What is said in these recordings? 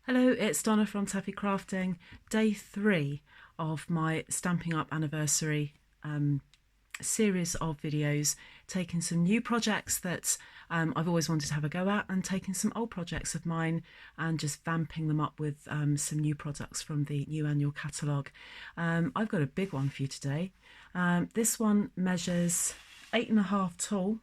Hello, it's Donna from Taffy Crafting, day 3 of my Stamping Up anniversary series of videos, taking some new projects that I've always wanted to have a go at, and taking some old projects of mine and just vamping them up with some new products from the new annual catalogue. I've got a big one for you today. This one measures 8.5 tall,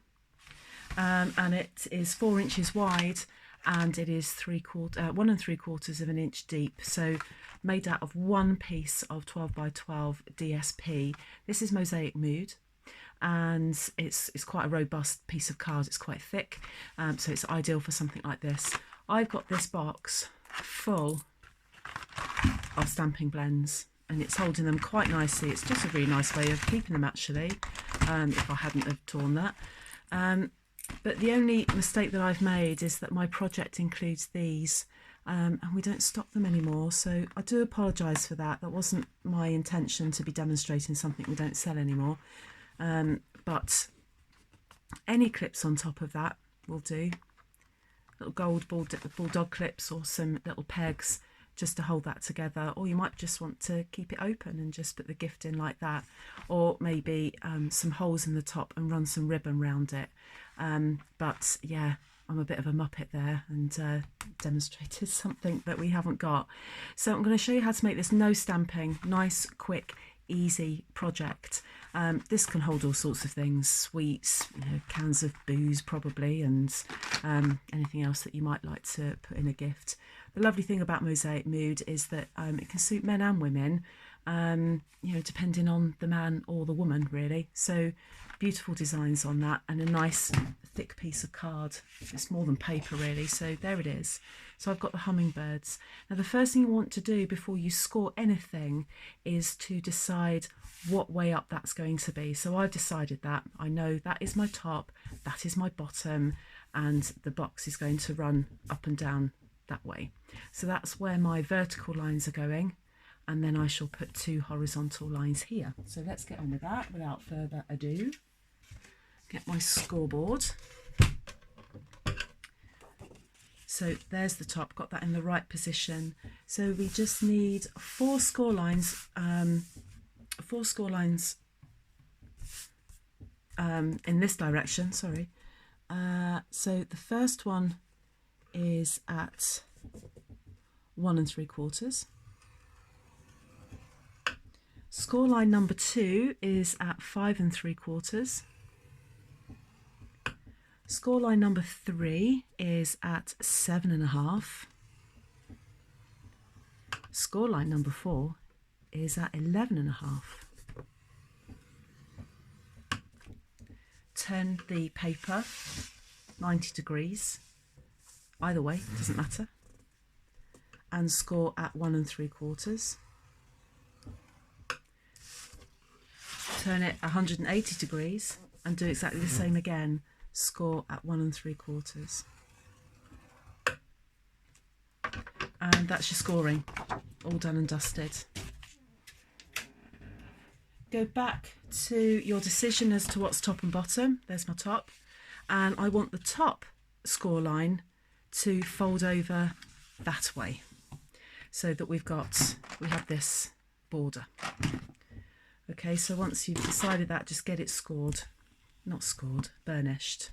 and it is 4 inches wide, and it is 1 3/4 of an inch deep, so made out of one piece of 12 by 12 DSP. This is Mosaic Mood, and it's quite a robust piece of card. It's quite thick, so it's ideal for something like this. I've got this box full of stamping blends, and it's holding them quite nicely. It's just a really nice way of keeping them, actually, if I hadn't have torn that. But the only mistake that I've made is that my project includes these, and we don't stock them anymore, so I do apologise for that. That wasn't my intention to be demonstrating something we don't sell anymore, but any clips on top of that will do. Little gold bulldog clips, or some little pegs just to hold that together, or you might just want to keep it open and just put the gift in like that, or maybe some holes in the top and run some ribbon around it. But yeah, I'm a bit of a muppet there and demonstrated something that we haven't got. So I'm going to show you how to make this no stamping, nice, quick, easy project. This can hold all sorts of things: sweets, cans of booze probably, and anything else that you might like to put in a gift. The lovely thing about Mosaic Mood is that it can suit men and women, depending on the man or the woman, really. So beautiful designs on that, and a nice thick piece of card. It's more than paper, really. So there it is. So I've got the hummingbirds. Now, the first thing you want to do before you score anything is to decide what way up that's going to be. So I've decided that. I know that is my top, that is my bottom, and the box is going to run up and down that way. So that's where my vertical lines are going, and then I shall put 2 horizontal lines here. So let's get on with that without further ado. Get my scoreboard. So there's the top, got that in the right position. So we just need 4 score lines, in this direction, sorry. So the first one is at 1 3/4. Score line number 2 is at 5 3/4. Score line number 3 is at 7 1/2. Score line number 4 is at 11 1/2. Turn the paper 90 degrees, either way, doesn't matter, and score at 1 3/4. Turn it 180 degrees and do exactly the same again. Score at 1 3/4. And that's your scoring, all done and dusted. Go back to your decision as to what's top and bottom. There's my top, and I want the top score line to fold over that way, so that we have this border. Okay, so once you've decided that, just get it burnished.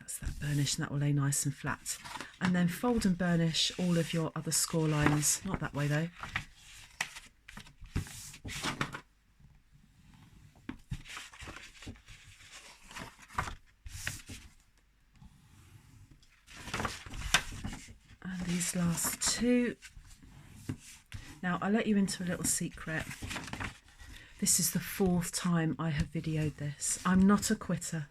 That's that burnish, and that will lay nice and flat. And then fold and burnish all of your other score lines, not that way though. And these last 2. Now, I'll let you into a little secret. This is the 4th time I have videoed this. I'm not a quitter.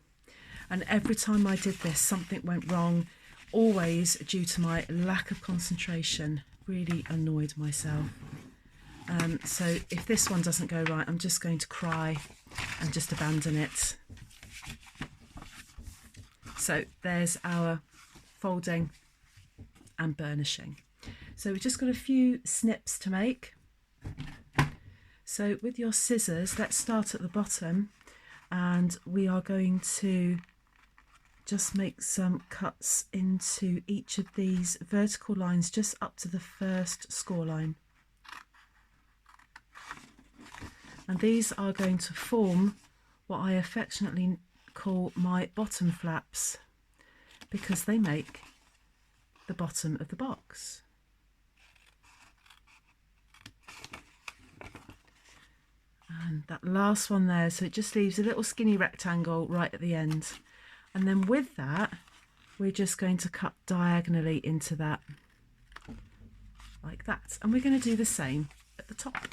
And every time I did this, something went wrong, always due to my lack of concentration. Really annoyed myself. So if this one doesn't go right, I'm just going to cry and just abandon it. So there's our folding and burnishing. So we've just got a few snips to make. So with your scissors, let's start at the bottom, and we are going to just make some cuts into each of these vertical lines just up to the first score line. And these are going to form what I affectionately call my bottom flaps, because they make the bottom of the box. And that last one there, so it just leaves a little skinny rectangle right at the end. And then with that, we're just going to cut diagonally into that, like that. And we're going to do the same at the top.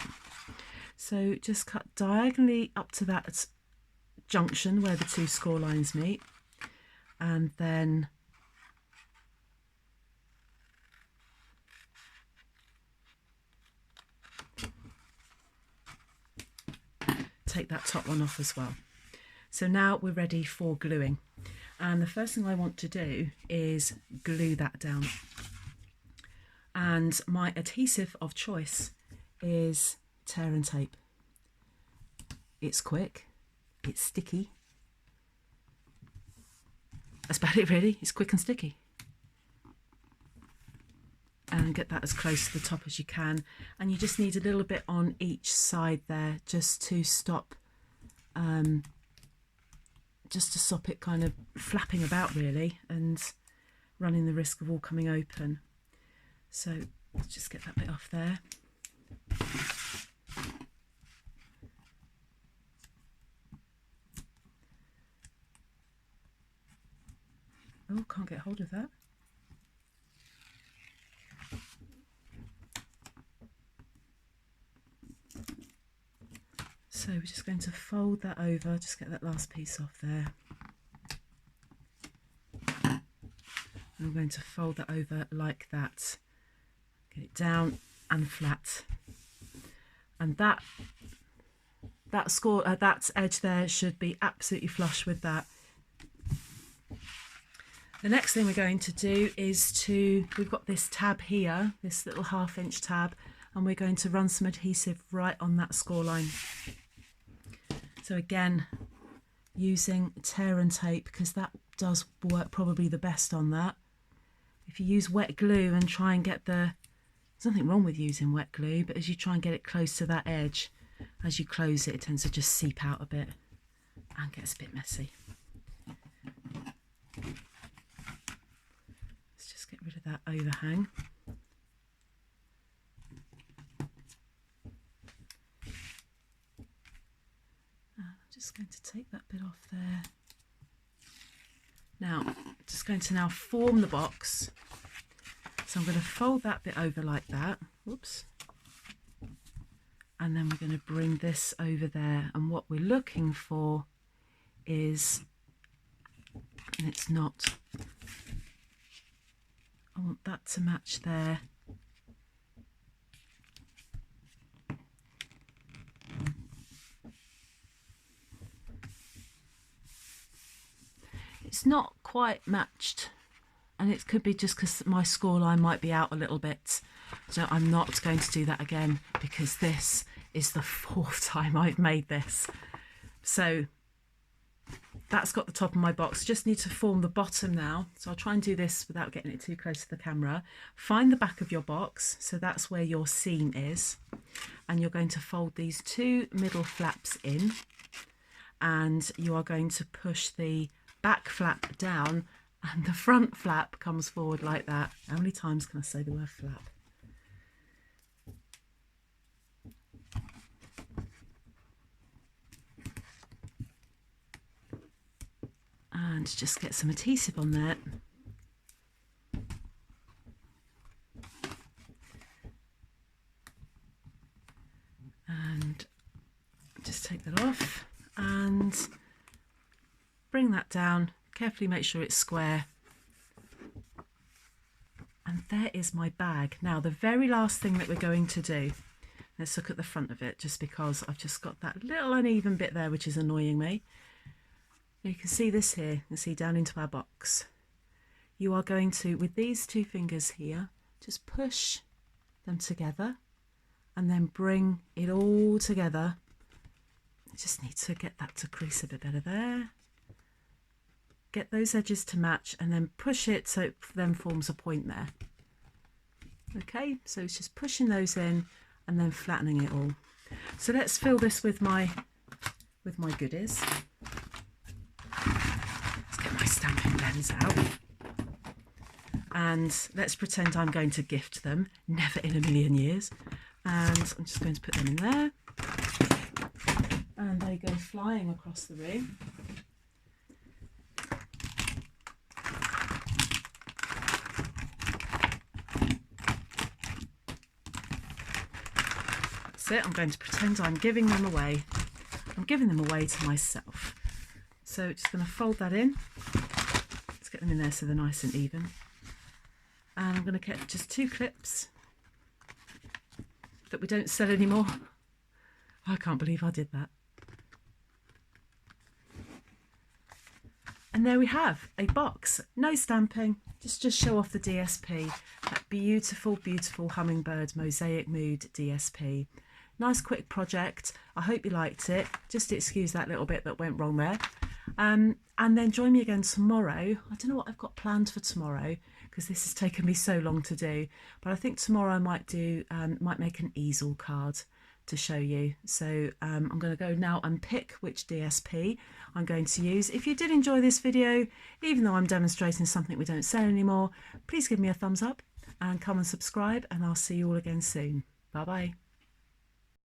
So just cut diagonally up to that junction where the two score lines meet, and then take that top one off as well. So now we're ready for gluing. And the first thing I want to do is glue that down. And my adhesive of choice is tear and tape. It's quick, it's sticky. That's about it really, it's quick and sticky. And get that as close to the top as you can. And you just need a little bit on each side there just to stop it kind of flapping about really and running the risk of all coming open. So let's just get that bit off there. Oh, can't get hold of that. So we're just going to fold that over, just get that last piece off there. And I'm going to fold that over like that. Get it down and flat. And that edge there should be absolutely flush with that. The next thing we're going to do is we've got this tab here, this little 1/2 inch tab, and we're going to run some adhesive right on that score line. So again, using tear and tape, because that does work probably the best on that. If you use wet glue and try and get there's nothing wrong with using wet glue, but as you try and get it close to that edge, as you close it, it tends to just seep out a bit and gets a bit messy. Let's just get rid of that overhang. Just going to take that bit off there. Now, just going to now form the box. So I'm going to fold that bit over like that. Whoops. And then we're going to bring this over there. And what we're looking for is, and it's not, I want that to match there. It's not quite matched, and it could be just because my score line might be out a little bit. So I'm not going to do that again, because this is the 4th time I've made this. So that's got the top of my box. Just need to form the bottom now. So I'll try and do this without getting it too close to the camera. Find the back of your box, so that's where your seam is, and you're going to fold these 2 middle flaps in, and you are going to push the back flap down and the front flap comes forward like that. How many times can I say the word flap? And just get some adhesive on there. And just take that off and bring that down, carefully make sure it's square. And there is my bag. Now the very last thing that we're going to do, let's look at the front of it, just because I've just got that little uneven bit there which is annoying me. You can see this here, you can see down into our box. You are going to, with these 2 fingers here, just push them together and then bring it all together. I just need to get that to crease a bit better there. get those edges to match, and then push it so it then forms a point there. Okay, so it's just pushing those in and then flattening it all. So let's fill this with my goodies. Let's get my stamping pens out. And let's pretend I'm going to gift them, never in a million years. And I'm just going to put them in there. And they go flying across the room. That's it, I'm going to pretend I'm giving them away. I'm giving them away to myself. So just going to fold that in. Let's get them in there so they're nice and even. And I'm going to get just 2 clips that we don't sell anymore. I can't believe I did that. And there we have a box, no stamping, just show off the DSP, that beautiful, beautiful hummingbird mosaic mood DSP. Nice quick project. I hope you liked it. Just excuse that little bit that went wrong there. And then join me again tomorrow. I don't know what I've got planned for tomorrow because this has taken me so long to do, but I think tomorrow I might make an easel card to show you. So I'm going to go now and pick which DSP I'm going to use. If you did enjoy this video, even though I'm demonstrating something we don't sell anymore, please give me a thumbs up and come and subscribe, and I'll see you all again soon. Bye bye.